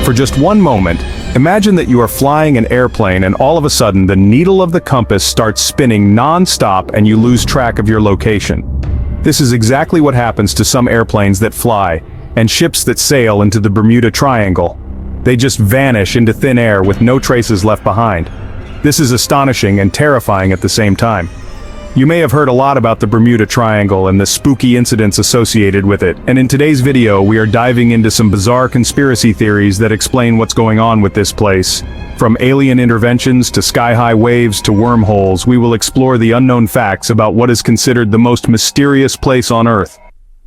For just one moment, imagine that you are flying an airplane and all of a sudden the needle of the compass starts spinning non-stop and you lose track of your location. This is exactly what happens to some airplanes that fly, and ships that sail into the Bermuda Triangle. They just vanish into thin air with no traces left behind. This is astonishing and terrifying at the same time. You may have heard a lot about the Bermuda Triangle and the spooky incidents associated with it, and in today's video we are diving into some bizarre conspiracy theories that explain what's going on with this place. From alien interventions to sky-high waves to wormholes, we will explore the unknown facts about what is considered the most mysterious place on Earth.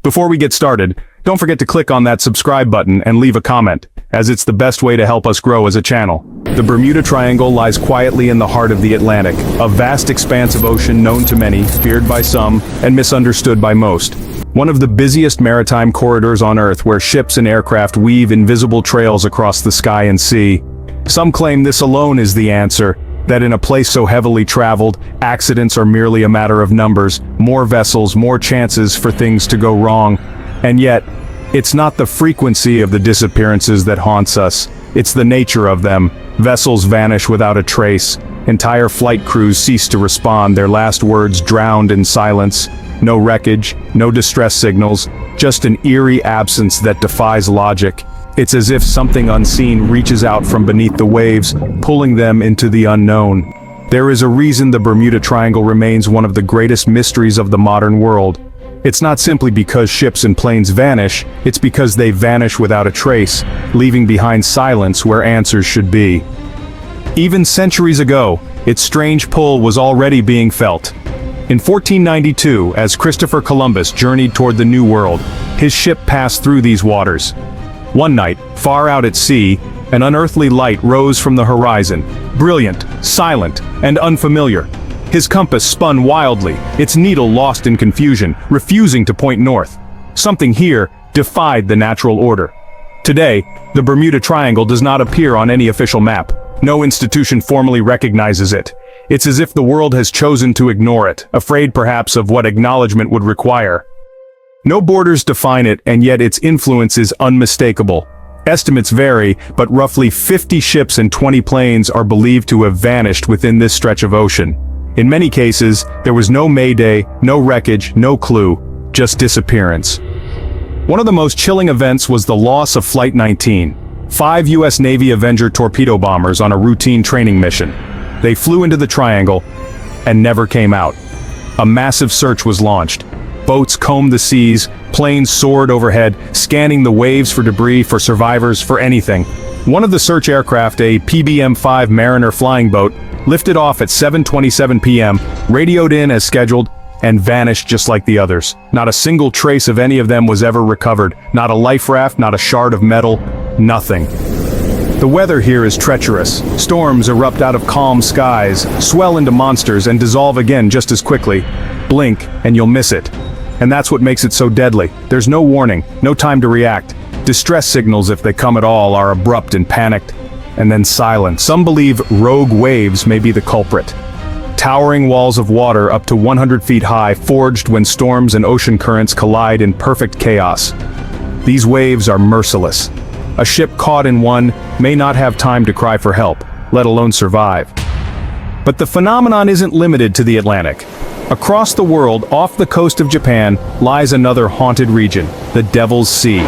Before we get started, don't forget to click on that subscribe button and leave a comment, as it's the best way to help us grow as a channel. The Bermuda Triangle lies quietly in the heart of the Atlantic, a vast expanse of ocean known to many, feared by some, and misunderstood by most. One of the busiest maritime corridors on Earth where ships and aircraft weave invisible trails across the sky and sea. Some claim this alone is the answer, that in a place so heavily traveled, accidents are merely a matter of numbers, more vessels, more chances for things to go wrong. And yet, it's not the frequency of the disappearances that haunts us, it's the nature of them. Vessels vanish without a trace, entire flight crews cease to respond, their last words drowned in silence. No wreckage, no distress signals, just an eerie absence that defies logic. It's as if something unseen reaches out from beneath the waves, pulling them into the unknown. There is a reason the Bermuda Triangle remains one of the greatest mysteries of the modern world. It's not simply because ships and planes vanish, it's because they vanish without a trace, leaving behind silence where answers should be. Even centuries ago, its strange pull was already being felt. In 1492, as Christopher Columbus journeyed toward the New World, his ship passed through these waters. One night, far out at sea, an unearthly light rose from the horizon, brilliant, silent, and unfamiliar. His compass spun wildly, its needle lost in confusion, refusing to point north. Something here defied the natural order. Today, the Bermuda Triangle does not appear on any official map. No institution formally recognizes it. It's as if the world has chosen to ignore it, afraid perhaps of what acknowledgement would require. No borders define it, and yet its influence is unmistakable. Estimates vary, but roughly 50 ships and 20 planes are believed to have vanished within this stretch of ocean. In many cases, there was no mayday, no wreckage, no clue, just disappearance. One of the most chilling events was the loss of Flight 19, 5 U.S. Navy Avenger torpedo bombers on a routine training mission. They flew into the Triangle and never came out. A massive search was launched. Boats combed the seas, planes soared overhead, scanning the waves for debris, for survivors, for anything. One of the search aircraft, a PBM-5 Mariner flying boat, lifted off at 7:27 p.m., radioed in as scheduled, and vanished just like the others. Not a single trace of any of them was ever recovered, not a life raft, not a shard of metal, nothing. The weather here is treacherous. Storms erupt out of calm skies, swell into monsters, and dissolve again just as quickly. Blink, and you'll miss it. And that's what makes it so deadly. There's no warning, no time to react. Distress signals, if they come at all, are abrupt and panicked. And then silent. Some believe rogue waves may be the culprit. Towering walls of water up to 100 feet high, forged when storms and ocean currents collide in perfect chaos. These waves are merciless. A ship caught in one may not have time to cry for help, let alone survive. But the phenomenon isn't limited to the Atlantic. Across the world, off the coast of Japan, lies another haunted region, the Devil's Sea.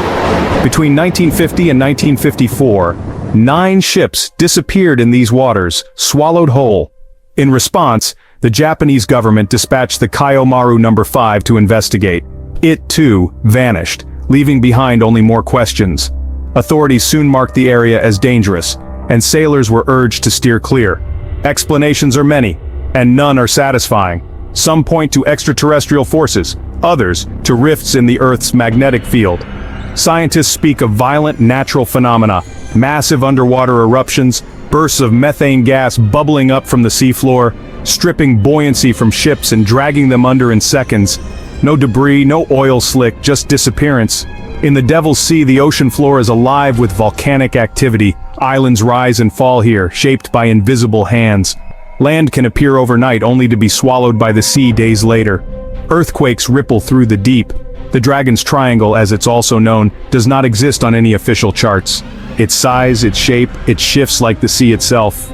Between 1950 and 1954, 9 ships disappeared in these waters, swallowed whole. In response, the Japanese government dispatched the Kaiomaru No. 5 to investigate. It, too, vanished, leaving behind only more questions. Authorities soon marked the area as dangerous, and sailors were urged to steer clear. Explanations are many, and none are satisfying. Some point to extraterrestrial forces, others to rifts in the Earth's magnetic field. Scientists speak of violent natural phenomena, massive underwater eruptions, bursts of methane gas bubbling up from the seafloor, stripping buoyancy from ships and dragging them under in seconds. No debris, no oil slick, just disappearance. In the Devil's Sea, the ocean floor is alive with volcanic activity. Islands rise and fall here, shaped by invisible hands. Land can appear overnight only to be swallowed by the sea days later. Earthquakes ripple through the deep. The Dragon's Triangle, as it's also known, does not exist on any official charts. Its size, its shape, it shifts like the sea itself.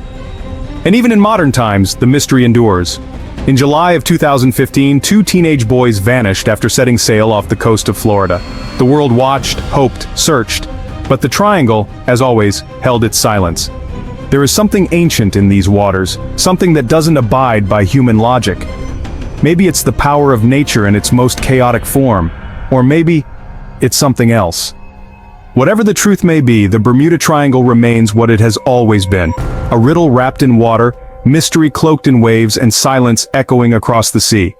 And even in modern times, the mystery endures. In July of 2015, two teenage boys vanished after setting sail off the coast of Florida. The world watched, hoped, searched, but the triangle, as always, held its silence. There is something ancient in these waters, something that doesn't abide by human logic. Maybe it's the power of nature in its most chaotic form, or maybe it's something else. Whatever the truth may be, the Bermuda Triangle remains what it has always been: a riddle wrapped in water, mystery cloaked in waves, and silence echoing across the sea.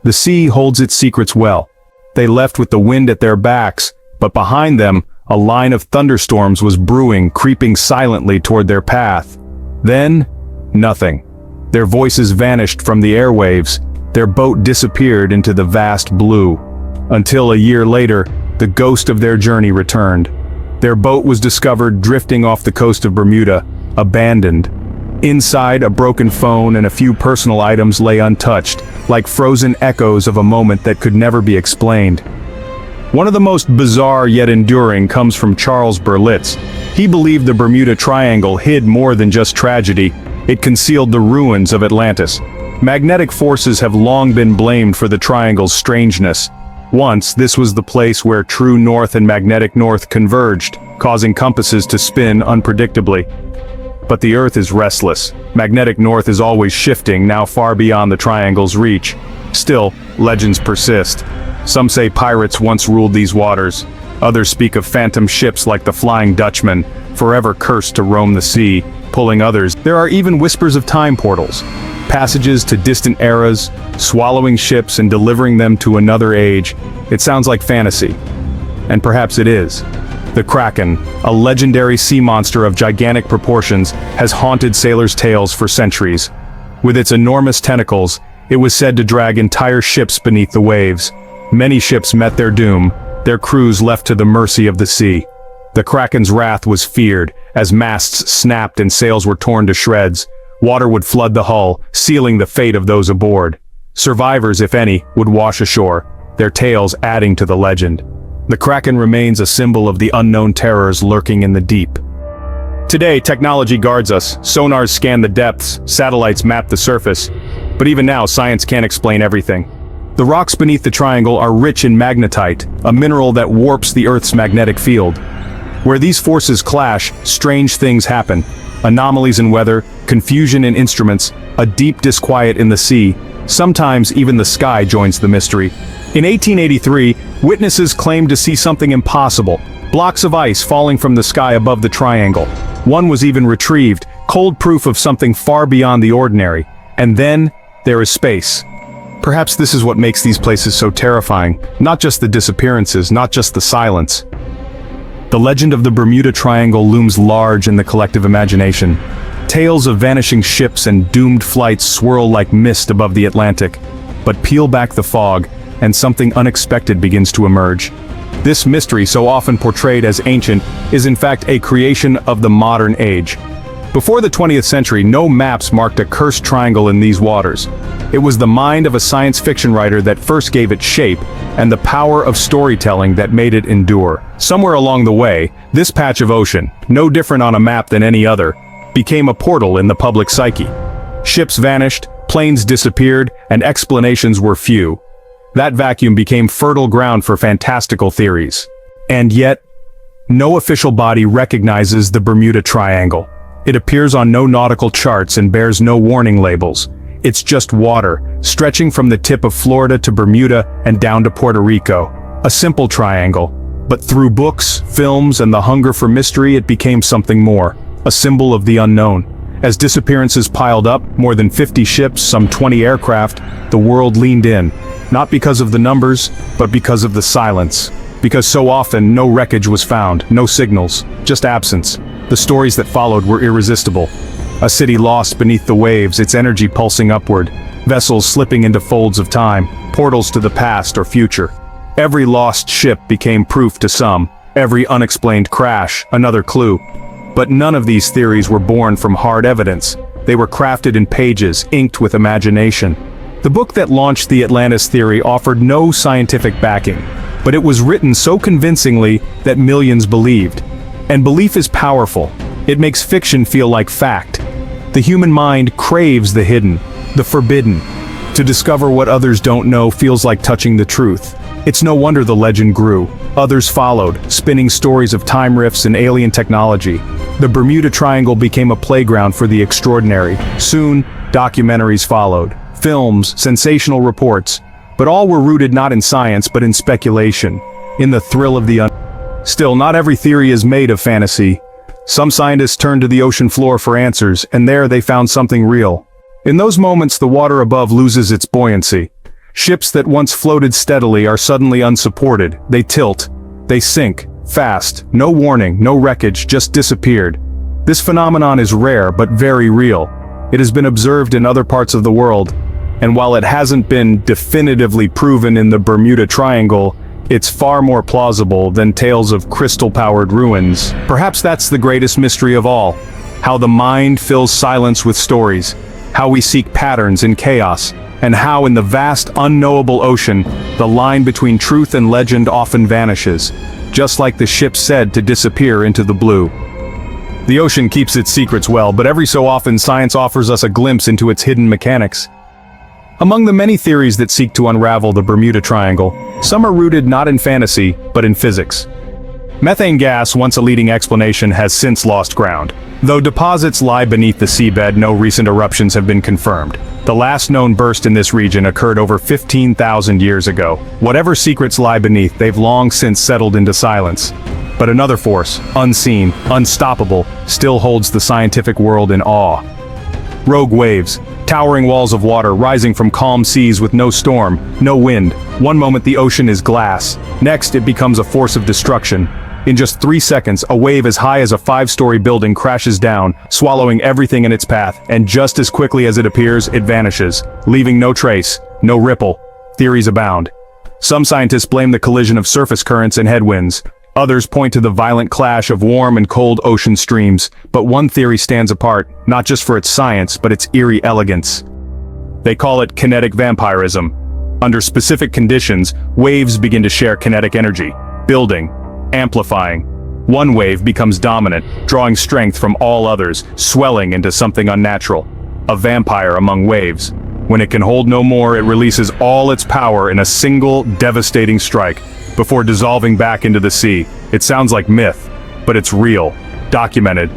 The sea holds its secrets well. They left with the wind at their backs, but behind them, a line of thunderstorms was brewing, creeping silently toward their path. Then, nothing. Their voices vanished from the airwaves. Their boat disappeared into the vast blue. Until a year later, the ghost of their journey returned. Their boat was discovered drifting off the coast of Bermuda, abandoned. Inside, a broken phone and a few personal items lay untouched, like frozen echoes of a moment that could never be explained. One of the most bizarre yet enduring comes from Charles Berlitz. He believed the Bermuda Triangle hid more than just tragedy. It concealed the ruins of Atlantis. Magnetic forces have long been blamed for the triangle's strangeness. Once, this was the place where true north and magnetic north converged, causing compasses to spin unpredictably. But the Earth is restless. Magnetic north is always shifting, now far beyond the triangle's reach. Still, legends persist. Some say pirates once ruled these waters. Others speak of phantom ships like the Flying Dutchman, forever cursed to roam the sea, pulling others. There are even whispers of time portals, passages to distant eras, swallowing ships and delivering them to another age. It sounds like fantasy. And perhaps it is. The Kraken, a legendary sea monster of gigantic proportions, has haunted sailors' tales for centuries. With its enormous tentacles, it was said to drag entire ships beneath the waves. Many ships met their doom, their crews left to the mercy of the sea. The Kraken's wrath was feared, as masts snapped and sails were torn to shreds. Water would flood the hull, sealing the fate of those aboard. Survivors, if any, would wash ashore, their tales adding to the legend. The Kraken remains a symbol of the unknown terrors lurking in the deep. Today, technology guards us. Sonars scan the depths, satellites map the surface. But even now, science can't explain everything. The rocks beneath the triangle are rich in magnetite, a mineral that warps the Earth's magnetic field. Where these forces clash, strange things happen. Anomalies in weather, confusion in instruments, a deep disquiet in the sea. Sometimes even the sky joins the mystery. In 1883, witnesses claimed to see something impossible, blocks of ice falling from the sky above the triangle. One was even retrieved, cold proof of something far beyond the ordinary. And then, there is space. Perhaps this is what makes these places so terrifying, not just the disappearances, not just the silence. The legend of the Bermuda Triangle looms large in the collective imagination. Tales of vanishing ships and doomed flights swirl like mist above the Atlantic. But peel back the fog, and something unexpected begins to emerge. This mystery, so often portrayed as ancient, is in fact a creation of the modern age. Before the 20th century, no maps marked a cursed triangle in these waters. It was the mind of a science fiction writer that first gave it shape, and the power of storytelling that made it endure. Somewhere along the way, this patch of ocean, no different on a map than any other, became a portal in the public psyche. Ships vanished, planes disappeared, and explanations were few. That vacuum became fertile ground for fantastical theories. And yet, no official body recognizes the Bermuda Triangle. It appears on no nautical charts and bears no warning labels. It's just water, stretching from the tip of Florida to Bermuda and down to Puerto Rico. A simple triangle. But through books, films, and the hunger for mystery, it became something more. A symbol of the unknown. As disappearances piled up, more than 50 ships, some 20 aircraft, the world leaned in. Not because of the numbers, but because of the silence. Because so often, no wreckage was found, no signals, just absence. The stories that followed were irresistible. A city lost beneath the waves, its energy pulsing upward. Vessels slipping into folds of time, portals to the past or future. Every lost ship became proof to some. Every unexplained crash, another clue. But none of these theories were born from hard evidence. They were crafted in pages, inked with imagination. The book that launched the Atlantis theory offered no scientific backing, but it was written so convincingly that millions believed. And belief is powerful. It makes fiction feel like fact. The human mind craves the hidden, the forbidden. To discover what others don't know feels like touching the truth. It's no wonder the legend grew. Others followed, spinning stories of time rifts and alien technology. The Bermuda Triangle became a playground for the extraordinary. Soon, documentaries followed, films, sensational reports, but all were rooted not in science but in speculation, in the thrill of the Still, not every theory is made of fantasy. Some scientists turned to the ocean floor for answers, and there they found something real. In those moments, the water above loses its buoyancy. Ships that once floated steadily are suddenly unsupported. They tilt. They sink. Fast. No warning, no wreckage, just disappeared. This phenomenon is rare, but very real. It has been observed in other parts of the world, and while it hasn't been definitively proven in the Bermuda Triangle, it's far more plausible than tales of crystal-powered ruins. Perhaps that's the greatest mystery of all. How the mind fills silence with stories. How we seek patterns in chaos. And how in the vast, unknowable ocean, the line between truth and legend often vanishes. Just like the ship said to disappear into the blue. The ocean keeps its secrets well, but every so often science offers us a glimpse into its hidden mechanics. Among the many theories that seek to unravel the Bermuda Triangle, some are rooted not in fantasy, but in physics. Methane gas, once a leading explanation, has since lost ground. Though deposits lie beneath the seabed, no recent eruptions have been confirmed. The last known burst in this region occurred over 15,000 years ago. Whatever secrets lie beneath, they've long since settled into silence. But another force, unseen, unstoppable, still holds the scientific world in awe. Rogue waves. Towering walls of water rising from calm seas with no storm, no wind. One moment the ocean is glass. Next it becomes a force of destruction. In just 3 seconds, a wave as high as a 5-story building crashes down, swallowing everything in its path, and just as quickly as it appears, it vanishes, leaving no trace, no ripple. Theories abound. Some scientists blame the collision of surface currents and headwinds. Others point to the violent clash of warm and cold ocean streams, but one theory stands apart, not just for its science, but its eerie elegance. They call it kinetic vampirism. Under specific conditions, waves begin to share kinetic energy, building, amplifying. One wave becomes dominant, drawing strength from all others, swelling into something unnatural. A vampire among waves. When it can hold no more, it releases all its power in a single, devastating strike, before dissolving back into the sea. It sounds like myth, but it's real, documented.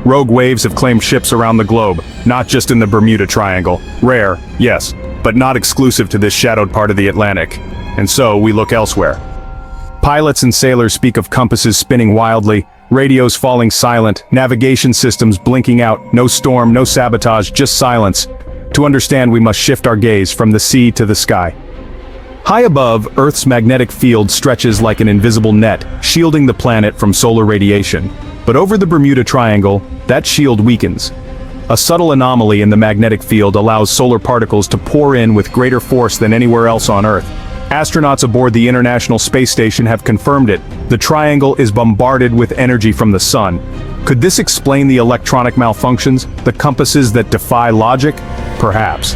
Rogue waves have claimed ships around the globe, not just in the Bermuda Triangle. Rare, yes, but not exclusive to this shadowed part of the Atlantic. And so we look elsewhere. Pilots and sailors speak of compasses spinning wildly, radios falling silent, navigation systems blinking out, no storm, no sabotage, just silence. To understand, we must shift our gaze from the sea to the sky. High above, Earth's magnetic field stretches like an invisible net, shielding the planet from solar radiation. But over the Bermuda Triangle, that shield weakens. A subtle anomaly in the magnetic field allows solar particles to pour in with greater force than anywhere else on Earth. Astronauts aboard the International Space Station have confirmed it. The triangle is bombarded with energy from the sun. Could this explain the electronic malfunctions, the compasses that defy logic? Perhaps.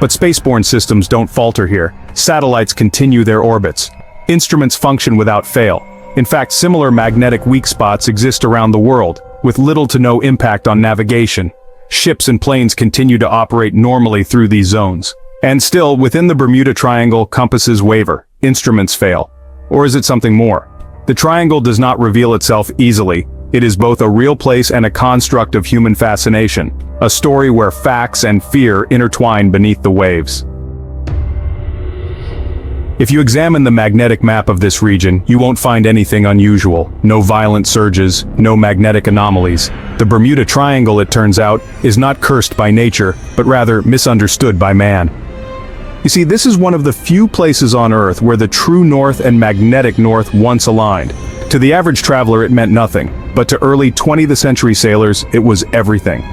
But spaceborne systems don't falter here. Satellites continue their orbits. Instruments function without fail. In fact, similar magnetic weak spots exist around the world, with little to no impact on navigation. Ships and planes continue to operate normally through these zones. And still, within the Bermuda Triangle, compasses waver, instruments fail. Or is it something more? The triangle does not reveal itself easily. It is both a real place and a construct of human fascination, a story where facts and fear intertwine beneath the waves. If you examine the magnetic map of this region, you won't find anything unusual. No violent surges, no magnetic anomalies. The Bermuda Triangle, it turns out, is not cursed by nature, but rather misunderstood by man. You see, this is one of the few places on Earth where the true north and magnetic north once aligned. To the average traveler, it meant nothing, but to early 20th century sailors, it was everything.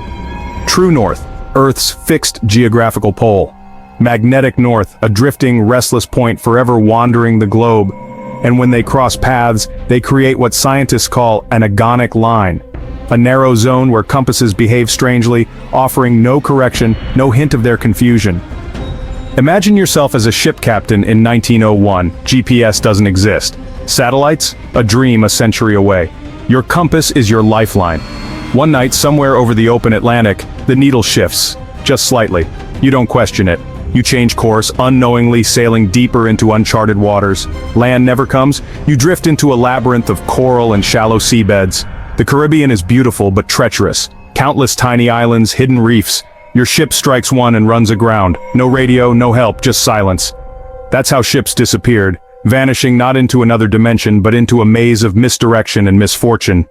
True north, Earth's fixed geographical pole. Magnetic north, a drifting, restless point forever wandering the globe. And when they cross paths, they create what scientists call an agonic line. A narrow zone where compasses behave strangely, offering no correction, no hint of their confusion. Imagine yourself as a ship captain in 1901. GPS doesn't exist. Satellites? A dream a century away. Your compass is your lifeline. One night, somewhere over the open Atlantic, the needle shifts, just slightly. You don't question it. You change course, unknowingly sailing deeper into uncharted waters. Land never comes. You drift into a labyrinth of coral and shallow seabeds. The Caribbean is beautiful but treacherous. Countless tiny islands, hidden reefs. Your ship strikes one and runs aground. No radio, no help, just silence. That's how ships disappeared, vanishing not into another dimension but into a maze of misdirection and misfortune.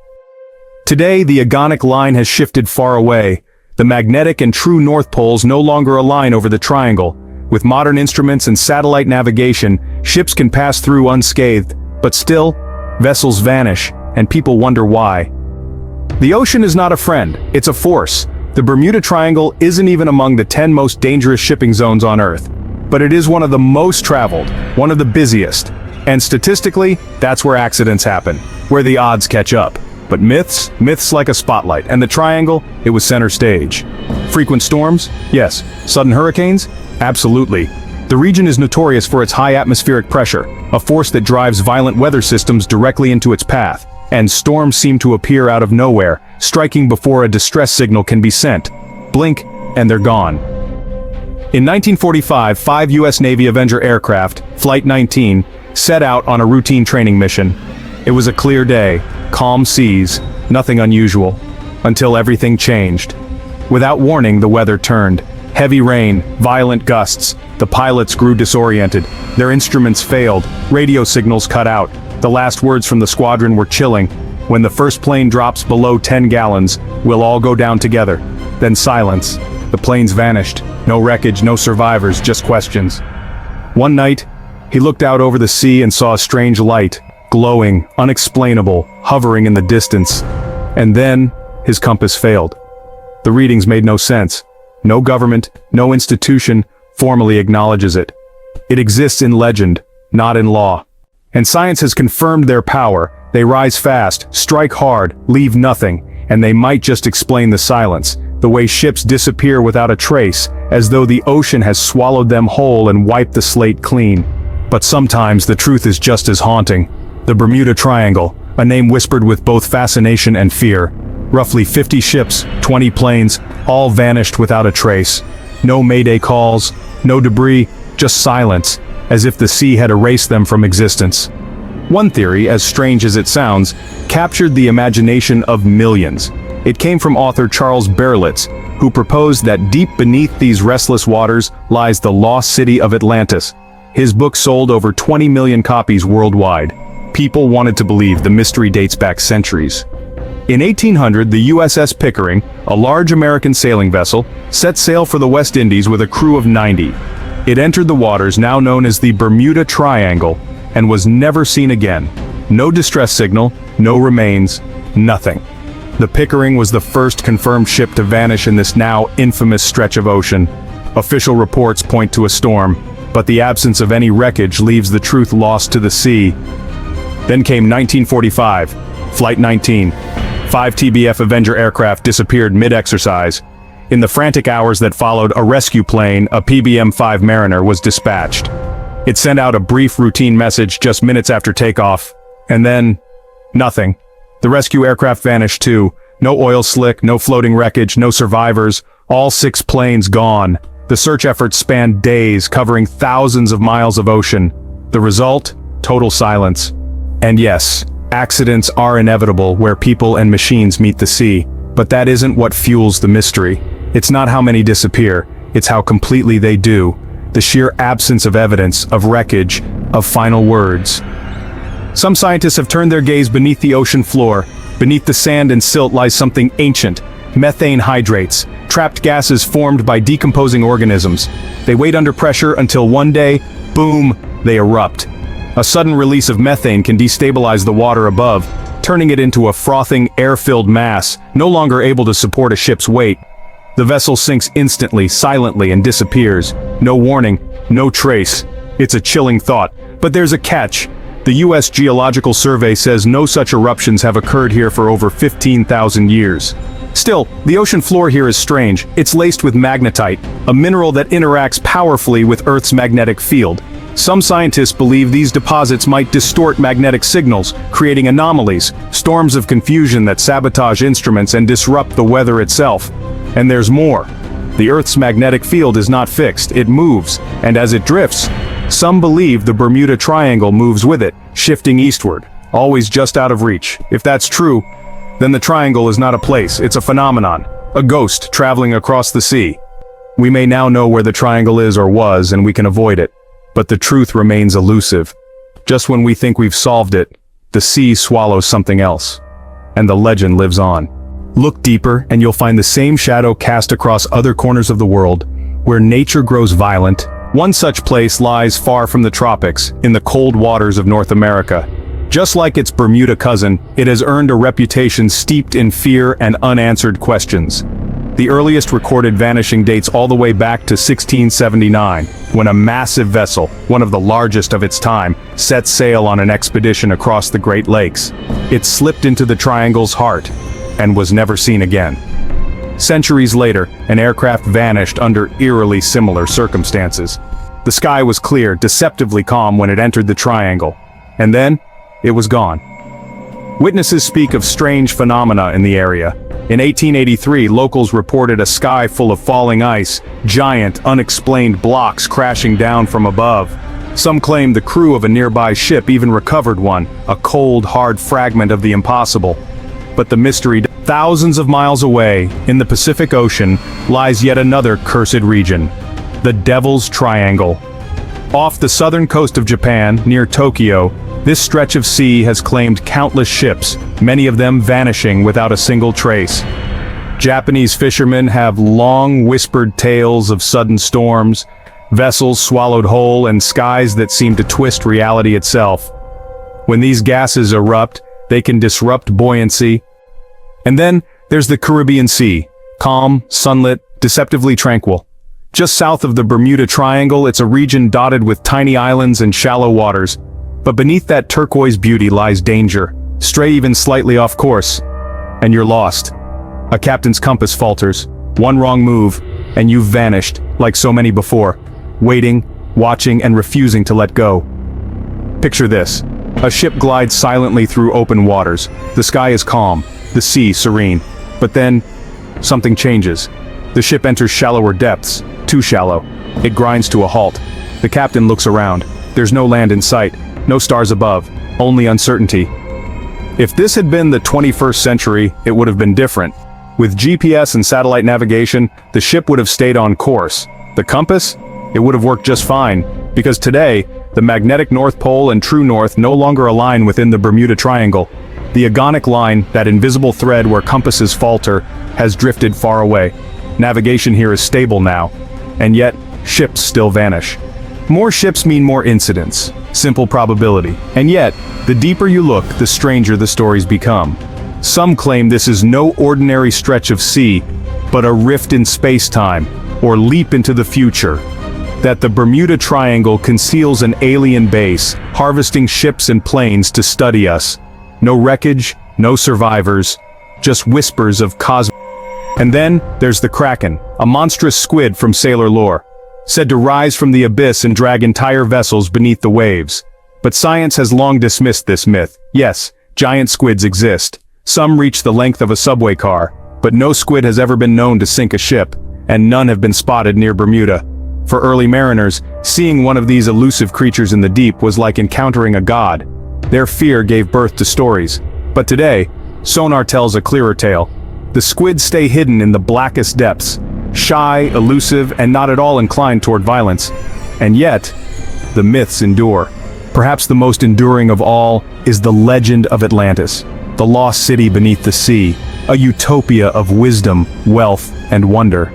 Today, the agonic line has shifted far away. The magnetic and true North Poles no longer align over the triangle. With modern instruments and satellite navigation, ships can pass through unscathed, but still, vessels vanish, and people wonder why. The ocean is not a friend, it's a force. The Bermuda Triangle isn't even among the 10 most dangerous shipping zones on Earth. But it is one of the most traveled, one of the busiest. And statistically, that's where accidents happen, where the odds catch up. But myths like a spotlight, and the triangle, it was center stage. Frequent storms? Yes. Sudden hurricanes? Absolutely. The region is notorious for its high atmospheric pressure, a force that drives violent weather systems directly into its path. And storms seem to appear out of nowhere, striking before a distress signal can be sent. Blink, and they're gone. In 1945, 5 U.S. Navy Avenger aircraft, Flight 19, set out on a routine training mission. It was a clear day, calm seas, nothing unusual, until everything changed. Without warning, the weather turned. Heavy rain, violent gusts. The pilots grew disoriented. Their instruments failed. Radio signals cut out. The last words from the squadron were chilling. When the first plane drops below 10 gallons, we'll all go down together. Then silence. The planes vanished. No wreckage, no survivors, just questions. One night, he looked out over the sea and saw a strange light, glowing, unexplainable, hovering in the distance. And then, his compass failed. The readings made no sense. No government, no institution formally acknowledges it. It exists in legend, not in law. And science has confirmed their power. They rise fast, strike hard, leave nothing, and they might just explain the silence, the way ships disappear without a trace, as though the ocean has swallowed them whole and wiped the slate clean. But sometimes the truth is just as haunting. The Bermuda Triangle, a name whispered with both fascination and fear. Roughly 50 ships, 20 planes, all vanished without a trace. No mayday calls, no debris, just silence, as if the sea had erased them from existence. One theory, as strange as it sounds, captured the imagination of millions. It came from author Charles Berlitz, who proposed that deep beneath these restless waters lies the lost city of Atlantis. His book sold over 20 million copies worldwide. People wanted to believe the mystery dates back centuries. In 1800, the USS Pickering, a large American sailing vessel, set sail for the West Indies with a crew of 90. It entered the waters now known as the Bermuda Triangle and was never seen again. No distress signal, no remains, nothing. The Pickering was the first confirmed ship to vanish in this now infamous stretch of ocean. Official reports point to a storm, but the absence of any wreckage leaves the truth lost to the sea. Then came 1945, Flight 19. 5 TBF Avenger aircraft disappeared mid-exercise. In the frantic hours that followed, a rescue plane, a PBM-5 Mariner, was dispatched. It sent out a brief routine message just minutes after takeoff, and then, nothing. The rescue aircraft vanished too. No oil slick, no floating wreckage, no survivors, all 6 planes gone. The search efforts spanned days, covering thousands of miles of ocean. The result? Total silence. And yes, accidents are inevitable where people and machines meet the sea, but that isn't what fuels the mystery. It's not how many disappear, it's how completely they do. The sheer absence of evidence, of wreckage, of final words. Some scientists have turned their gaze beneath the ocean floor. Beneath the sand and silt lies something ancient. Methane hydrates, trapped gases formed by decomposing organisms. They wait under pressure until one day, boom, they erupt. A sudden release of methane can destabilize the water above, turning it into a frothing, air-filled mass, no longer able to support a ship's weight. The vessel sinks instantly, silently, and disappears. No warning, no trace. It's a chilling thought, but there's a catch. The U.S. Geological Survey says no such eruptions have occurred here for over 15,000 years. Still, the ocean floor here is strange. It's laced with magnetite, a mineral that interacts powerfully with Earth's magnetic field. Some scientists believe these deposits might distort magnetic signals, creating anomalies, storms of confusion that sabotage instruments and disrupt the weather itself. And there's more. The Earth's magnetic field is not fixed, it moves, and as it drifts, some believe the Bermuda Triangle moves with it, shifting eastward, always just out of reach. If that's true, then the triangle is not a place, it's a phenomenon, a ghost traveling across the sea. We may now know where the triangle is or was, and we can avoid it. But the truth remains elusive. Just when we think we've solved it, the sea swallows something else. And the legend lives on. Look deeper and you'll find the same shadow cast across other corners of the world, where nature grows violent. One such place lies far from the tropics, in the cold waters of North America. Just like its Bermuda cousin, it has earned a reputation steeped in fear and unanswered questions. The earliest recorded vanishing dates all the way back to 1679, when a massive vessel, one of the largest of its time, set sail on an expedition across the Great Lakes. It slipped into the triangle's heart, and was never seen again. Centuries later, an aircraft vanished under eerily similar circumstances. The sky was clear, deceptively calm when it entered the triangle, and then, it was gone. Witnesses speak of strange phenomena in the area. In 1883, locals reported a sky full of falling ice, giant, unexplained blocks crashing down from above. Some claim the crew of a nearby ship even recovered one, a cold, hard fragment of the impossible. But the mystery, thousands of miles away, in the Pacific Ocean, lies yet another cursed region, the Devil's Triangle. Off the southern coast of Japan, near Tokyo, this stretch of sea has claimed countless ships, many of them vanishing without a single trace. Japanese fishermen have long whispered tales of sudden storms, vessels swallowed whole, and skies that seem to twist reality itself. When these gases erupt, they can disrupt buoyancy. And then, there's the Caribbean Sea, calm, sunlit, deceptively tranquil. Just south of the Bermuda Triangle, it's a region dotted with tiny islands and shallow waters. But beneath that turquoise beauty lies danger. Stray even slightly off course, and you're lost. A captain's compass falters, one wrong move, and you've vanished, like so many before, waiting, watching, and refusing to let go. Picture this. A ship glides silently through open waters. The sky is calm, the sea serene. But then, something changes. The ship enters shallower depths, too shallow. It grinds to a halt. The captain looks around. There's no land in sight. No stars above, only uncertainty. If this had been the 21st century, it would have been different. With GPS and satellite navigation, the ship would have stayed on course. The compass? It would have worked just fine, because today, the magnetic North Pole and true north no longer align within the Bermuda Triangle. The agonic line, that invisible thread where compasses falter, has drifted far away. Navigation here is stable now, and yet, ships still vanish. More ships mean more incidents, simple probability. And yet, the deeper you look, the stranger the stories become. Some claim this is no ordinary stretch of sea, but a rift in space-time, or leap into the future. That the Bermuda Triangle conceals an alien base, harvesting ships and planes to study us. No wreckage, no survivors, just whispers of cosmic. And then, there's the Kraken, a monstrous squid from sailor lore, said to rise from the abyss and drag entire vessels beneath the waves. But science has long dismissed this myth. Yes, giant squids exist. Some reach the length of a subway car, but no squid has ever been known to sink a ship, and none have been spotted near Bermuda. For early mariners, seeing one of these elusive creatures in the deep was like encountering a god. Their fear gave birth to stories. But today, sonar tells a clearer tale. The squids stay hidden in the blackest depths, shy, elusive, and not at all inclined toward violence. And yet, the myths endure. Perhaps the most enduring of all is the legend of Atlantis, the lost city beneath the sea, a utopia of wisdom, wealth, and wonder.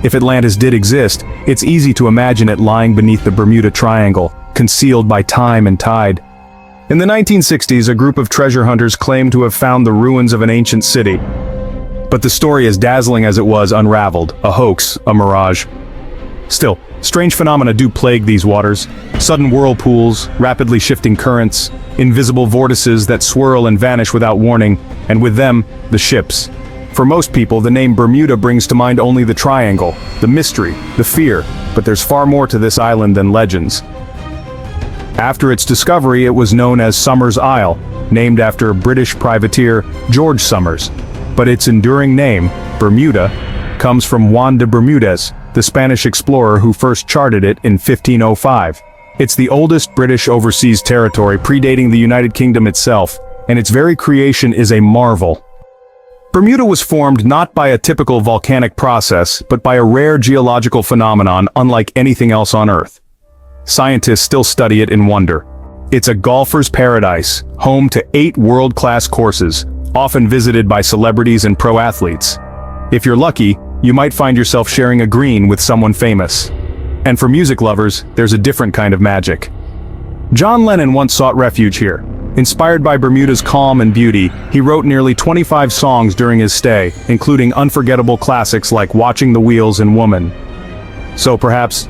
If Atlantis did exist, it's easy to imagine it lying beneath the Bermuda Triangle, concealed by time and tide. In the 1960s, a group of treasure hunters claimed to have found the ruins of an ancient city. But the story, as dazzling as it was, unraveled, a hoax, a mirage. Still, strange phenomena do plague these waters. Sudden whirlpools, rapidly shifting currents, invisible vortices that swirl and vanish without warning, and with them, the ships. For most people, the name Bermuda brings to mind only the triangle, the mystery, the fear, but there's far more to this island than legends. After its discovery, it was known as Somers Isle, named after British privateer George Somers. But its enduring name, Bermuda, comes from Juan de Bermudez, the Spanish explorer who first charted it in 1505. It's the oldest British overseas territory, predating the United Kingdom itself, and its very creation is a marvel. Bermuda was formed not by a typical volcanic process, but by a rare geological phenomenon unlike anything else on Earth. Scientists still study it in wonder. It's a golfer's paradise, home to 8 world-class courses, often visited by celebrities and pro athletes. If you're lucky, you might find yourself sharing a green with someone famous. And for music lovers, there's a different kind of magic. John Lennon once sought refuge here. Inspired by Bermuda's calm and beauty, he wrote nearly 25 songs during his stay, including unforgettable classics like Watching the Wheels and Woman. So perhaps,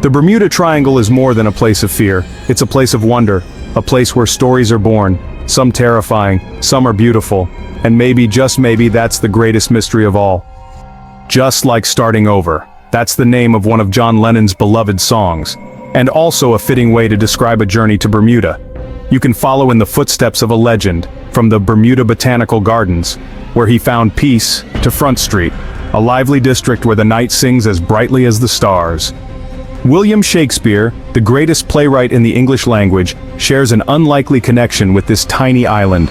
the Bermuda Triangle is more than a place of fear. It's a place of wonder, a place where stories are born, some terrifying, some are beautiful, and maybe, just maybe, that's the greatest mystery of all. Just like starting over. That's the name of one of John Lennon's beloved songs, and also a fitting way to describe a journey to Bermuda. You can follow in the footsteps of a legend, from the Bermuda Botanical Gardens, where he found peace, to Front Street, a lively district where the night sings as brightly as the stars. William Shakespeare, the greatest playwright in the English language, shares an unlikely connection with this tiny island.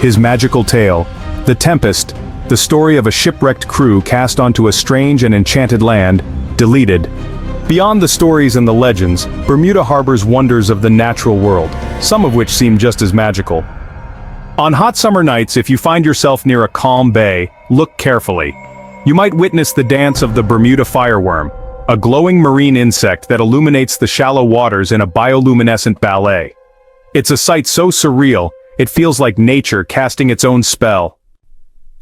His magical tale, The Tempest, the story of a shipwrecked crew cast onto a strange and enchanted land, deleted. Beyond the stories and the legends, Bermuda harbors wonders of the natural world, some of which seem just as magical. On hot summer nights, if you find yourself near a calm bay, look carefully. You might witness the dance of the Bermuda fireworm, a glowing marine insect that illuminates the shallow waters in a bioluminescent ballet. It's a sight so surreal, it feels like nature casting its own spell.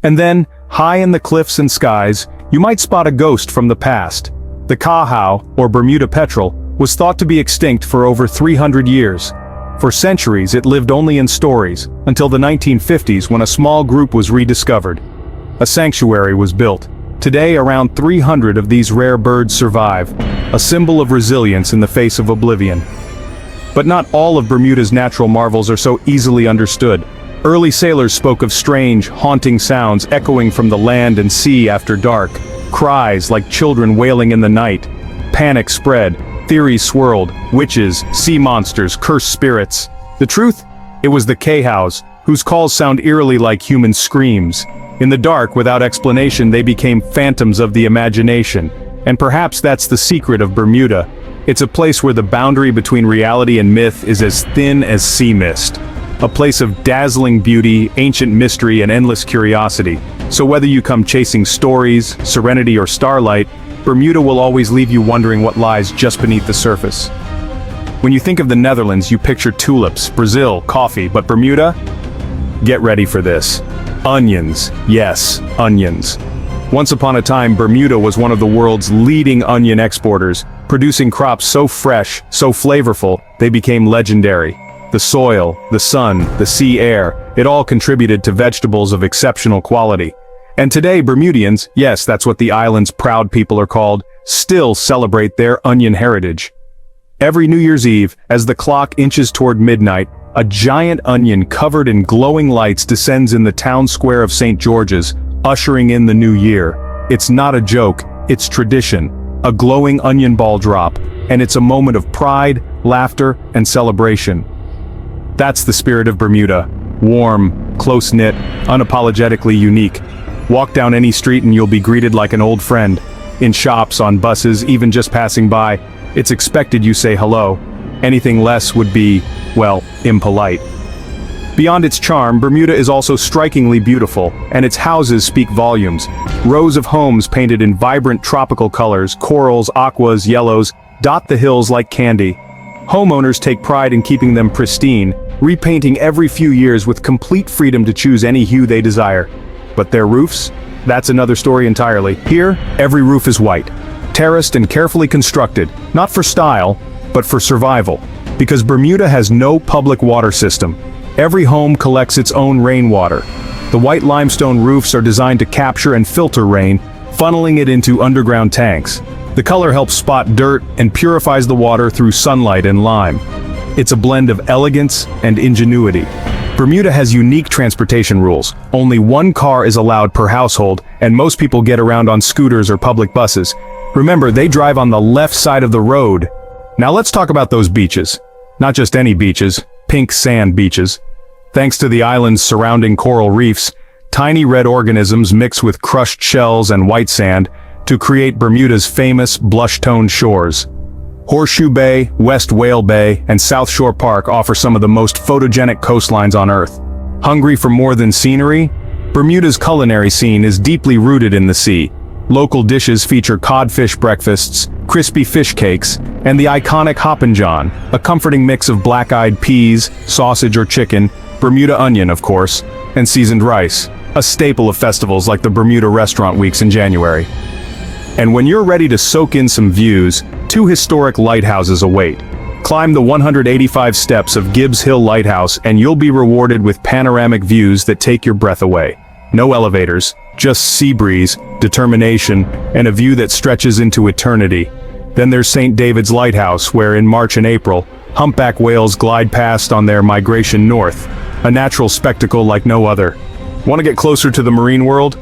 And then, high in the cliffs and skies, you might spot a ghost from the past. The Cahao, or Bermuda petrel, was thought to be extinct for over 300 years. For centuries, it lived only in stories, until the 1950s when a small group was rediscovered. A sanctuary was built. Today, around 300 of these rare birds survive, a symbol of resilience in the face of oblivion. But not all of Bermuda's natural marvels are so easily understood. Early sailors spoke of strange, haunting sounds echoing from the land and sea after dark, cries like children wailing in the night. Panic spread, theories swirled, witches, sea monsters, cursed spirits. The truth? It was the Cahaos, whose calls sound eerily like human screams. In the dark, without explanation, they became phantoms of the imagination. And perhaps that's the secret of Bermuda. It's a place where the boundary between reality and myth is as thin as sea mist. A place of dazzling beauty, ancient mystery, and endless curiosity. So whether you come chasing stories, serenity, or starlight, Bermuda will always leave you wondering what lies just beneath the surface. When you think of the Netherlands, you picture tulips, Brazil, coffee, but Bermuda? Get ready for this. Onions. Yes, onions. Once upon a time, Bermuda was one of the world's leading onion exporters, producing crops so fresh, so flavorful, they became legendary. The soil, the sun, the sea air, it all contributed to vegetables of exceptional quality. And today, Bermudians, yes, that's what the island's proud people are called, still celebrate their onion heritage. Every New Year's Eve, as the clock inches toward midnight, a giant onion covered in glowing lights descends in the town square of St. George's, ushering in the new year. It's not a joke, it's tradition, a glowing onion ball drop, and it's a moment of pride, laughter, and celebration. That's the spirit of Bermuda. Warm, close-knit, unapologetically unique. Walk down any street and you'll be greeted like an old friend. In shops, on buses, even just passing by, it's expected you say hello. Anything less would be, well, impolite. Beyond its charm, Bermuda is also strikingly beautiful, and its houses speak volumes. Rows of homes painted in vibrant tropical colors, corals, aquas, yellows, dot the hills like candy. Homeowners take pride in keeping them pristine, repainting every few years with complete freedom to choose any hue they desire. But their roofs? That's another story entirely. Here, every roof is white, terraced and carefully constructed, not for style, but for survival. Because Bermuda has no public water system. Every home collects its own rainwater. The white limestone roofs are designed to capture and filter rain, funneling it into underground tanks. The color helps spot dirt and purifies the water through sunlight and lime. It's a blend of elegance and ingenuity. Bermuda has unique transportation rules. Only one car is allowed per household, and most people get around on scooters or public buses. Remember, they drive on the left side of the road. Now let's talk about those beaches. Not just any beaches, pink sand beaches. Thanks to the island's surrounding coral reefs, tiny red organisms mix with crushed shells and white sand to create Bermuda's famous blush-toned shores. Horseshoe Bay, West Whale Bay, and South Shore Park offer some of the most photogenic coastlines on Earth. Hungry for more than scenery? Bermuda's culinary scene is deeply rooted in the sea. Local dishes feature codfish breakfasts, crispy fish cakes, and the iconic Hoppin' John, a comforting mix of black-eyed peas, sausage or chicken, Bermuda onion, of course, and seasoned rice, a staple of festivals like the Bermuda Restaurant Weeks in January. And when you're ready to soak in some views, 2 historic lighthouses await. Climb the 185 steps of Gibbs Hill Lighthouse and you'll be rewarded with panoramic views that take your breath away. No elevators, just sea breeze, determination, and a view that stretches into eternity. Then there's St. David's Lighthouse, where in March and April, humpback whales glide past on their migration north, a natural spectacle like no other. Want to get closer to the marine world?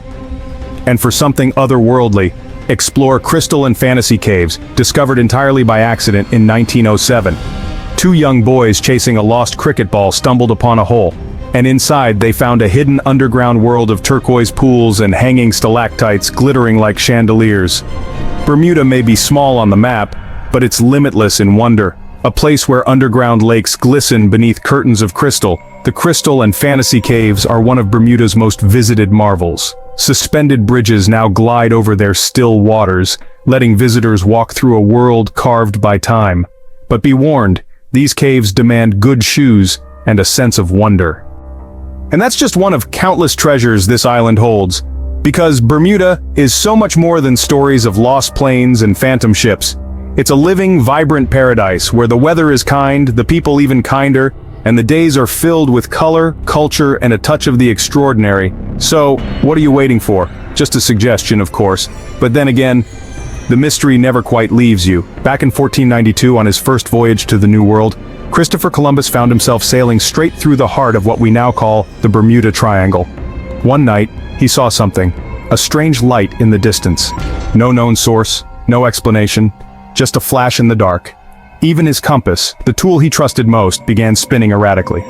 And for something otherworldly, explore Crystal and Fantasy Caves, discovered entirely by accident in 1907. 2 young boys chasing a lost cricket ball stumbled upon a hole, and inside they found a hidden underground world of turquoise pools and hanging stalactites glittering like chandeliers. Bermuda may be small on the map, but it's limitless in wonder. A place where underground lakes glisten beneath curtains of crystal. The Crystal and Fantasy Caves are one of Bermuda's most visited marvels. Suspended bridges now glide over their still waters, letting visitors walk through a world carved by time. But be warned, these caves demand good shoes and a sense of wonder. And that's just one of countless treasures this island holds. Because Bermuda is so much more than stories of lost planes and phantom ships. It's a living, vibrant paradise where the weather is kind, the people even kinder, and the days are filled with color, culture, and a touch of the extraordinary. So, what are you waiting for? Just a suggestion, of course. But then again, the mystery never quite leaves you. Back in 1492, on his first voyage to the New World, Christopher Columbus found himself sailing straight through the heart of what we now call the Bermuda Triangle. One night, he saw something, a strange light in the distance. No known source, no explanation, just a flash in the dark. Even his compass, the tool he trusted most, began spinning erratically.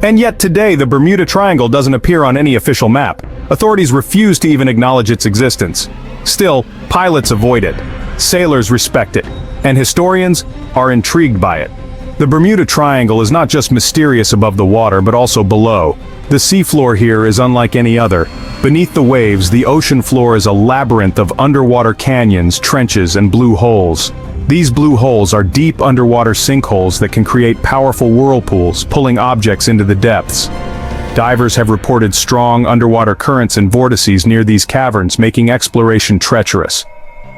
And yet today, the Bermuda Triangle doesn't appear on any official map. Authorities refuse to even acknowledge its existence. Still, pilots avoid it, sailors respect it, and historians are intrigued by it. The Bermuda Triangle is not just mysterious above the water, but also below. The seafloor here is unlike any other. Beneath the waves, the ocean floor is a labyrinth of underwater canyons, trenches, and blue holes. These blue holes are deep underwater sinkholes that can create powerful whirlpools, pulling objects into the depths. Divers have reported strong underwater currents and vortices near these caverns, making exploration treacherous.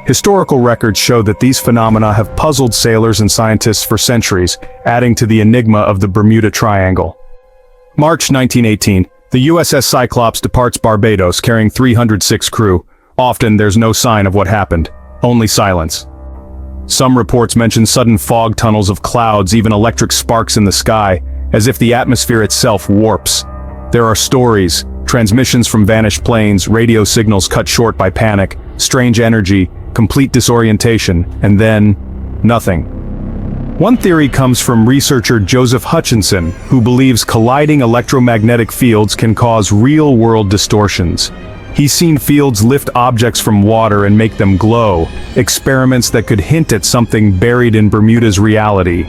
Historical records show that these phenomena have puzzled sailors and scientists for centuries, adding to the enigma of the Bermuda Triangle. March 1918, the USS Cyclops departs Barbados carrying 306 crew. Often there's no sign of what happened, only silence. Some reports mention sudden fog tunnels of clouds, even electric sparks in the sky, as if the atmosphere itself warps. There are stories, transmissions from vanished planes, radio signals cut short by panic, strange energy, complete disorientation, and then nothing. One theory comes from researcher Joseph Hutchinson, who believes colliding electromagnetic fields can cause real-world distortions. He's seen fields lift objects from water and make them glow, experiments that could hint at something buried in Bermuda's reality.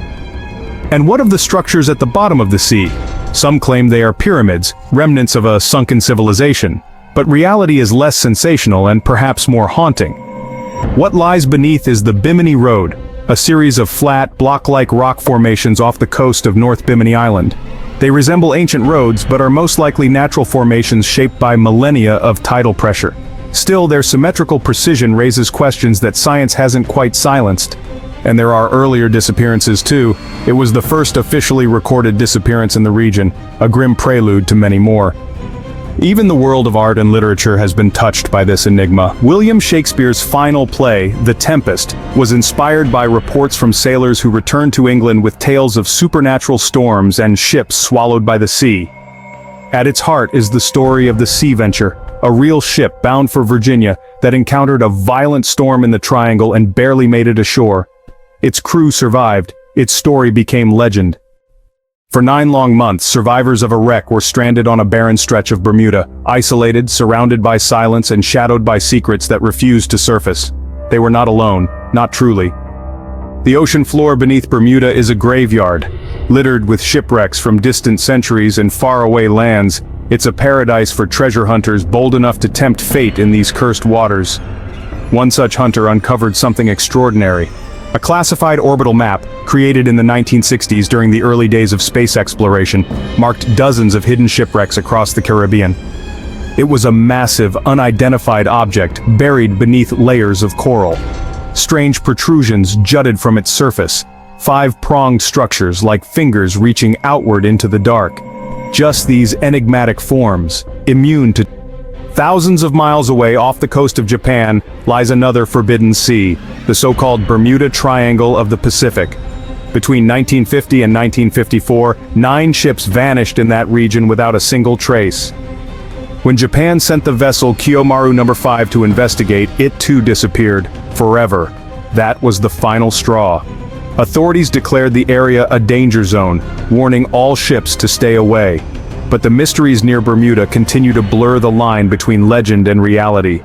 And what of the structures at the bottom of the sea? Some claim they are pyramids, remnants of a sunken civilization. But reality is less sensational and perhaps more haunting. What lies beneath is the Bimini Road, a series of flat, block-like rock formations off the coast of North Bimini Island. They resemble ancient roads, but are most likely natural formations shaped by millennia of tidal pressure. Still, their symmetrical precision raises questions that science hasn't quite silenced. And there are earlier disappearances too. It was the first officially recorded disappearance in the region, a grim prelude to many more. Even the world of art and literature has been touched by this enigma. William Shakespeare's final play, The Tempest, was inspired by reports from sailors who returned to England with tales of supernatural storms and ships swallowed by the sea. At its heart is the story of the Sea Venture, a real ship bound for Virginia that encountered a violent storm in the Triangle and barely made it ashore. Its crew survived. Its story became legend. For 9 long months, survivors of a wreck were stranded on a barren stretch of Bermuda, isolated, surrounded by silence and shadowed by secrets that refused to surface. They were not alone, not truly. The ocean floor beneath Bermuda is a graveyard, littered with shipwrecks from distant centuries and faraway lands. It's a paradise for treasure hunters bold enough to tempt fate in these cursed waters. One such hunter uncovered something extraordinary. A classified orbital map, created in the 1960s during the early days of space exploration, marked dozens of hidden shipwrecks across the Caribbean. It was a massive, unidentified object buried beneath layers of coral. Strange protrusions jutted from its surface, 5-pronged structures like fingers reaching outward into the dark. Just these enigmatic forms, immune to... Thousands of miles away off the coast of Japan lies another forbidden sea, the so-called Bermuda Triangle of the Pacific. Between 1950 and 1954, 9 ships vanished in that region without a single trace. When Japan sent the vessel Kiyomaru No. 5 to investigate, it too disappeared, forever. That was the final straw. Authorities declared the area a danger zone, warning all ships to stay away. But the mysteries near Bermuda continue to blur the line between legend and reality.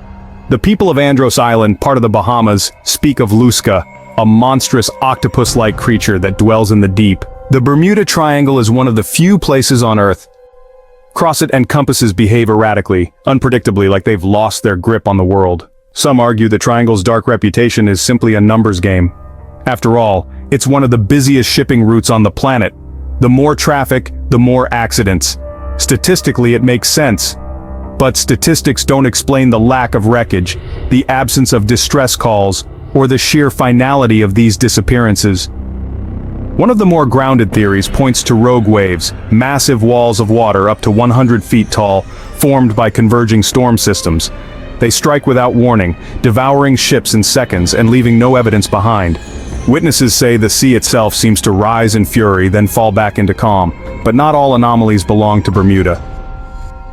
The people of Andros Island, part of the Bahamas, speak of Lusca, a monstrous octopus-like creature that dwells in the deep. The Bermuda Triangle is one of the few places on Earth. Cross it and compasses behave erratically, unpredictably, like they've lost their grip on the world. Some argue the Triangle's dark reputation is simply a numbers game. After all, it's one of the busiest shipping routes on the planet. The more traffic, the more accidents. Statistically, it makes sense. But statistics don't explain the lack of wreckage, the absence of distress calls, or the sheer finality of these disappearances. One of the more grounded theories points to rogue waves, massive walls of water up to 100 feet tall, formed by converging storm systems. They strike without warning, devouring ships in seconds and leaving no evidence behind. Witnesses say the sea itself seems to rise in fury, then fall back into calm, but not all anomalies belong to Bermuda.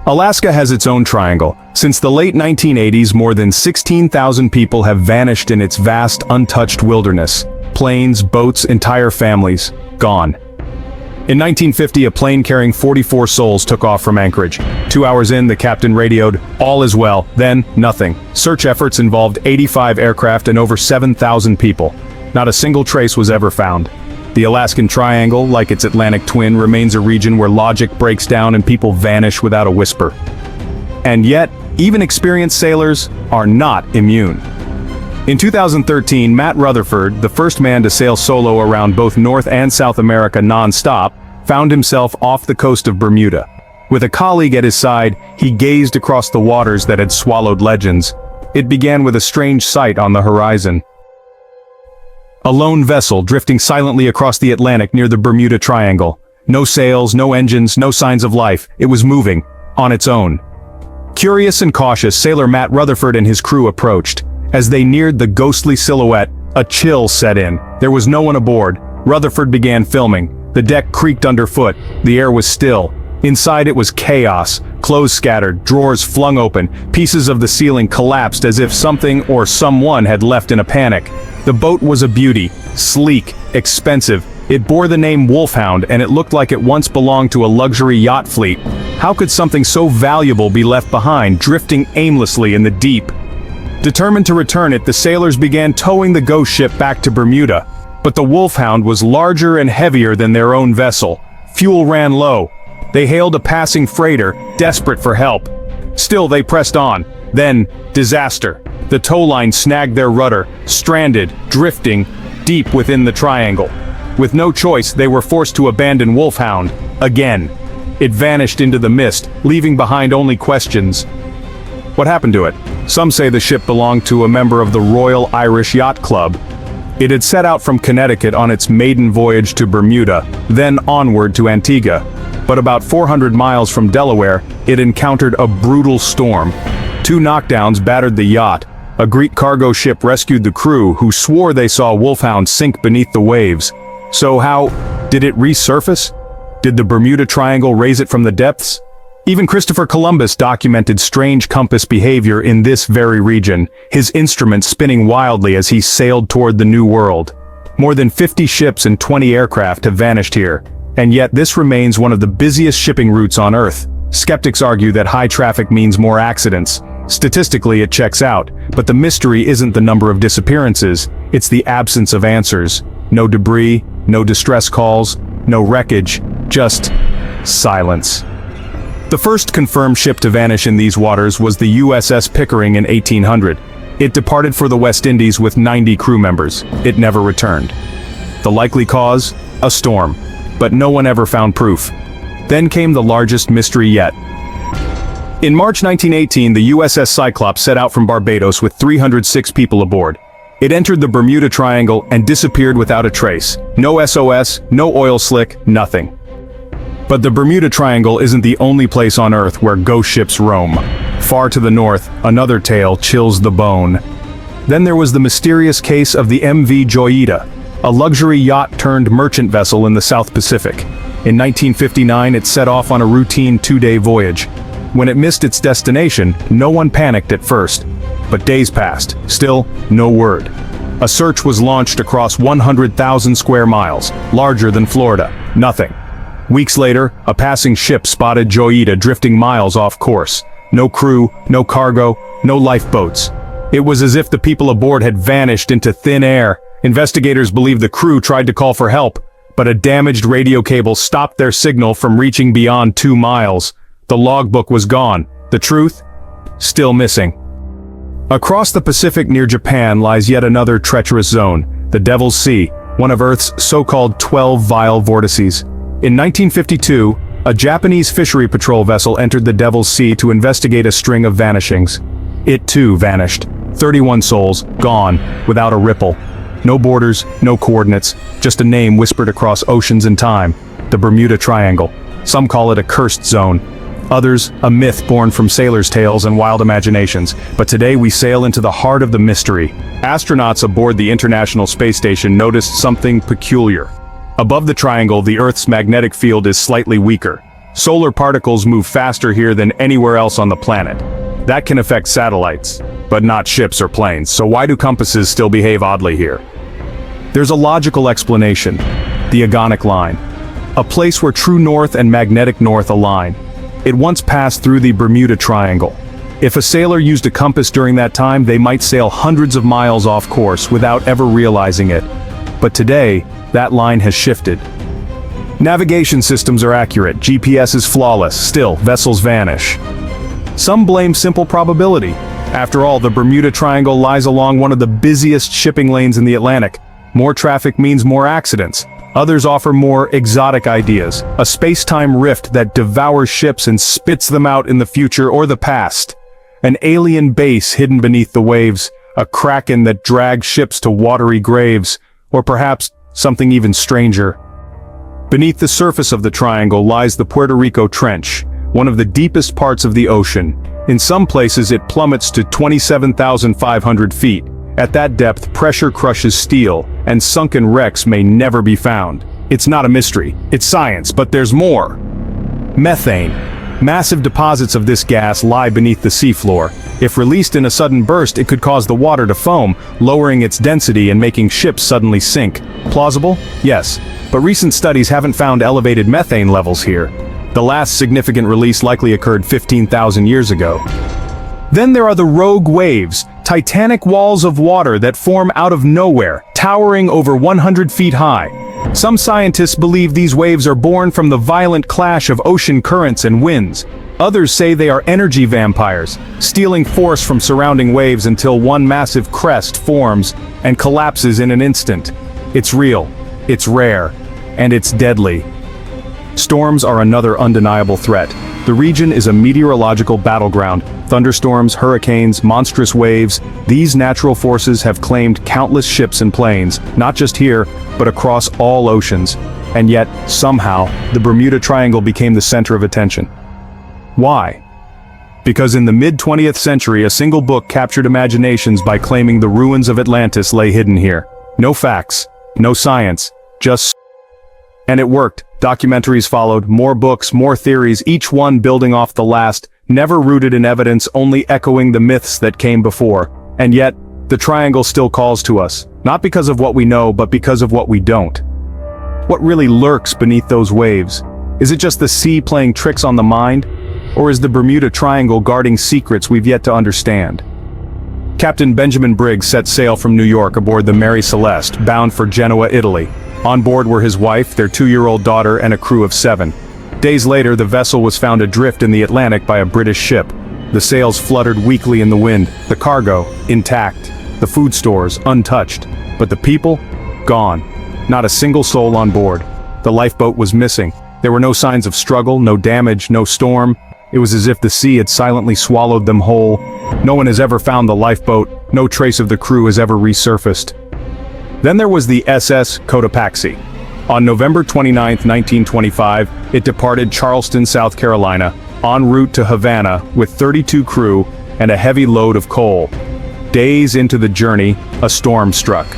Alaska has its own triangle. Since the late 1980s, more than 16,000 people have vanished in its vast, untouched wilderness. Planes, boats, entire families, gone. In 1950, a plane carrying 44 souls took off from Anchorage. 2 hours in, the captain radioed, "All is well." Then, nothing. Search efforts involved 85 aircraft and over 7,000 people. Not a single trace was ever found. The Alaskan Triangle, like its Atlantic twin, remains a region where logic breaks down and people vanish without a whisper. And yet, even experienced sailors are not immune. In 2013, Matt Rutherford, the first man to sail solo around both North and South America non-stop, found himself off the coast of Bermuda. With a colleague at his side, he gazed across the waters that had swallowed legends. It began with a strange sight on the horizon. A lone vessel drifting silently across the Atlantic near the Bermuda Triangle. No sails, no engines, no signs of life. It was moving, on its own. Curious and cautious, sailor Matt Rutherford and his crew approached. As they neared the ghostly silhouette, a chill set in. There was no one aboard. Rutherford began filming. The deck creaked underfoot. The air was still. Inside it was chaos. Clothes scattered, drawers flung open, pieces of the ceiling collapsed as if something or someone had left in a panic. The boat was a beauty, sleek, expensive. It bore the name Wolfhound, and it looked like it once belonged to a luxury yacht fleet. How could something so valuable be left behind, drifting aimlessly in the deep? Determined to return it, the sailors began towing the ghost ship back to Bermuda. But the Wolfhound was larger and heavier than their own vessel. Fuel ran low. They hailed a passing freighter, desperate for help. Still, they pressed on. Then, disaster. The tow line snagged their rudder, stranded, drifting, deep within the triangle. With no choice, they were forced to abandon Wolfhound, again. It vanished into the mist, leaving behind only questions. What happened to it? Some say the ship belonged to a member of the Royal Irish Yacht Club. It had set out from Connecticut on its maiden voyage to Bermuda, then onward to Antigua. But about 400 miles from Delaware, it encountered a brutal storm. 2 knockdowns battered the yacht. A Greek cargo ship rescued the crew, who swore they saw Wolfhound sink beneath the waves. So how did it resurface? Did the Bermuda Triangle raise it from the depths? Even Christopher Columbus documented strange compass behavior in this very region, his instruments spinning wildly as he sailed toward the New World. More than 50 ships and 20 aircraft have vanished here, and yet this remains one of the busiest shipping routes on Earth. Skeptics argue that high traffic means more accidents. Statistically, it checks out, but the mystery isn't the number of disappearances, it's the absence of answers. No debris, no distress calls, no wreckage, just silence. The first confirmed ship to vanish in these waters was the USS Pickering in 1800. It departed for the West Indies with 90 crew members. It never returned. The likely cause? A storm. But no one ever found proof. Then came the largest mystery yet. In March 1918, the USS Cyclops set out from Barbados with 306 people aboard. It entered the Bermuda Triangle and disappeared without a trace. No SOS, no oil slick, nothing. But the Bermuda Triangle isn't the only place on Earth where ghost ships roam. Far to the north, another tale chills the bone. Then there was the mysterious case of the MV Joyita, a luxury yacht-turned merchant vessel in the South Pacific. In 1959, it set off on a routine 2-day voyage. When it missed its destination, no one panicked at first. But days passed, still no word. A search was launched across 100,000 square miles, larger than Florida. Nothing. Weeks later, a passing ship spotted Joyita drifting miles off course. No crew, no cargo, no lifeboats. It was as if the people aboard had vanished into thin air. Investigators believe the crew tried to call for help, but a damaged radio cable stopped their signal from reaching beyond 2 miles. The logbook was gone. The truth? Still missing. Across the Pacific near Japan lies yet another treacherous zone, the Devil's Sea, one of Earth's so-called 12 vile vortices. In 1952, a Japanese fishery patrol vessel entered the Devil's Sea to investigate a string of vanishings. It too vanished. 31 souls, gone, without a ripple. No borders, no coordinates, just a name whispered across oceans and time, the Bermuda Triangle. Some call it a cursed zone. Others, a myth born from sailors' tales and wild imaginations. But today we sail into the heart of the mystery. Astronauts aboard the International Space Station noticed something peculiar. Above the triangle, the Earth's magnetic field is slightly weaker. Solar particles move faster here than anywhere else on the planet. That can affect satellites, but not ships or planes. So why do compasses still behave oddly here? There's a logical explanation. The Agonic Line. A place where true north and magnetic north align. It once passed through the Bermuda Triangle. If a sailor used a compass during that time, they might sail hundreds of miles off course without ever realizing it. But today, that line has shifted. Navigation systems are accurate, GPS is flawless, still, vessels vanish. Some blame simple probability. After all, the Bermuda Triangle lies along one of the busiest shipping lanes in the Atlantic. More traffic means more accidents. Others offer more exotic ideas, a space-time rift that devours ships and spits them out in the future or the past. An alien base hidden beneath the waves, a kraken that drags ships to watery graves, or perhaps something even stranger. Beneath the surface of the triangle lies the Puerto Rico Trench, one of the deepest parts of the ocean. In some places it plummets to 27,500 feet. At that depth, pressure crushes steel, and sunken wrecks may never be found. It's not a mystery, it's science, but there's more. Methane. Massive deposits of this gas lie beneath the seafloor. If released in a sudden burst, it could cause the water to foam, lowering its density and making ships suddenly sink. Plausible? Yes. But recent studies haven't found elevated methane levels here. The last significant release likely occurred 15,000 years ago. Then there are the rogue waves, titanic walls of water that form out of nowhere, towering over 100 feet high. Some scientists believe these waves are born from the violent clash of ocean currents and winds. Others say they are energy vampires, stealing force from surrounding waves until one massive crest forms and collapses in an instant. It's real, it's rare, and it's deadly. Storms are another undeniable threat. The region is a meteorological battleground. Thunderstorms, hurricanes, monstrous waves, these natural forces have claimed countless ships and planes, not just here, but across all oceans. And yet, somehow, the Bermuda Triangle became the center of attention. Why? Because in the mid-20th century a single book captured imaginations by claiming the ruins of Atlantis lay hidden here. No facts, no science, just... And it worked. Documentaries followed, more books, more theories, each one building off the last, never rooted in evidence, only echoing the myths that came before. And yet, the triangle still calls to us, not because of what we know, but because of what we don't. What really lurks beneath those waves? Is it just the sea playing tricks on the mind? Or is the Bermuda Triangle guarding secrets we've yet to understand? Captain Benjamin Briggs set sail from New York aboard the Mary Celeste, bound for Genoa, Italy. On board were his wife, their 2-year-old daughter, and a crew of 7. Days later, the vessel was found adrift in the Atlantic by a British ship. The sails fluttered weakly in the wind, the cargo, intact, the food stores, untouched. But the people? Gone. Not a single soul on board. The lifeboat was missing. There were no signs of struggle, no damage, no storm. It was as if the sea had silently swallowed them whole. No one has ever found the lifeboat, no trace of the crew has ever resurfaced. Then there was the SS Cotopaxi. On November 29, 1925, it departed Charleston, South Carolina, en route to Havana with 32 crew and a heavy load of coal. Days into the journey, a storm struck.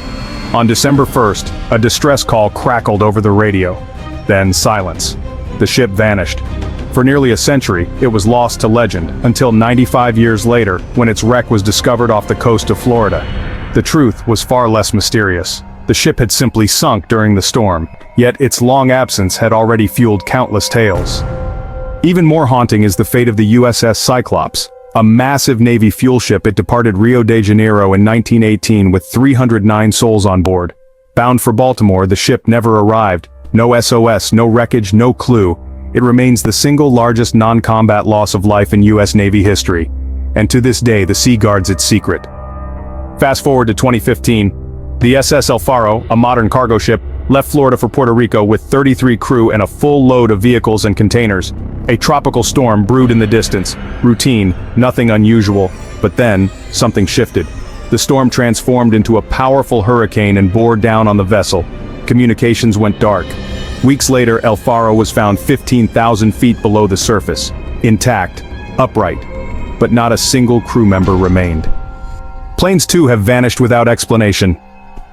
On December 1st, a distress call crackled over the radio. Then silence. The ship vanished. For nearly a century, it was lost to legend, until 95 years later, when its wreck was discovered off the coast of Florida. The truth was far less mysterious. The ship had simply sunk during the storm, yet its long absence had already fueled countless tales. Even more haunting is the fate of the USS Cyclops. A massive Navy fuel ship, it departed Rio de Janeiro in 1918 with 309 souls on board. Bound for Baltimore, the ship never arrived. No SOS, no wreckage, no clue. It remains the single largest non-combat loss of life in U.S. Navy history. And to this day, the sea guards its secret. Fast forward to 2015, the SS El Faro, a modern cargo ship, left Florida for Puerto Rico with 33 crew and a full load of vehicles and containers. A tropical storm brewed in the distance. Routine, nothing unusual. But then, something shifted. The storm transformed into a powerful hurricane and bore down on the vessel. Communications went dark. Weeks later, El Faro was found 15,000 feet below the surface, intact, upright, but not a single crew member remained. Planes too have vanished without explanation.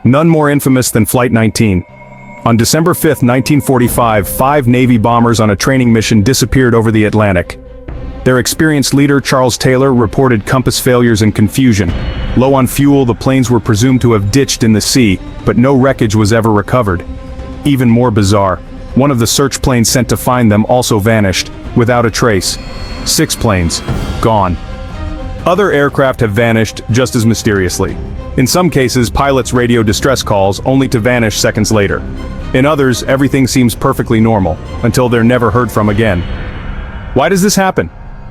None more infamous than Flight 19. On December 5, 1945, 5 Navy bombers on a training mission disappeared over the Atlantic. Their experienced leader, Charles Taylor, reported compass failures and confusion. Low on fuel, the planes were presumed to have ditched in the sea, but no wreckage was ever recovered. Even more bizarre, one of the search planes sent to find them also vanished, without a trace. 6 planes, gone. Other aircraft have vanished just as mysteriously. In some cases, pilots radio distress calls only to vanish seconds later. In others, everything seems perfectly normal, until they're never heard from again. Why does this happen?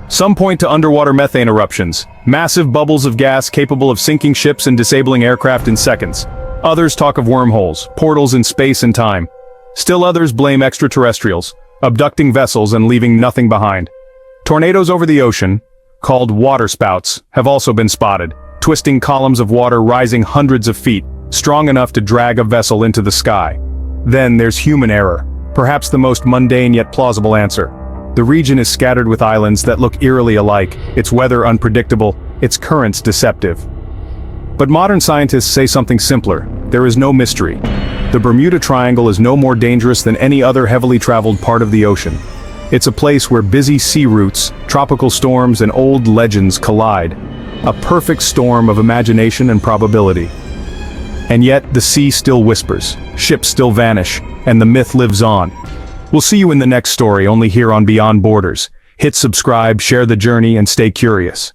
Some point to underwater methane eruptions, massive bubbles of gas capable of sinking ships and disabling aircraft in seconds. Others talk of wormholes, portals in space and time. Still others blame extraterrestrials, abducting vessels and leaving nothing behind. Tornadoes over the ocean, called waterspouts, have also been spotted, twisting columns of water rising hundreds of feet, strong enough to drag a vessel into the sky. Then there's human error, perhaps the most mundane yet plausible answer. The region is scattered with islands that look eerily alike, its weather unpredictable, its currents deceptive. But modern scientists say something simpler. There is no mystery. The Bermuda Triangle is no more dangerous than any other heavily traveled part of the ocean. It's a place where busy sea routes, tropical storms, and old legends collide. A perfect storm of imagination and probability. And yet, the sea still whispers, ships still vanish, and the myth lives on. We'll see you in the next story, only here on Beyond Borders. Hit subscribe, share the journey, and stay curious.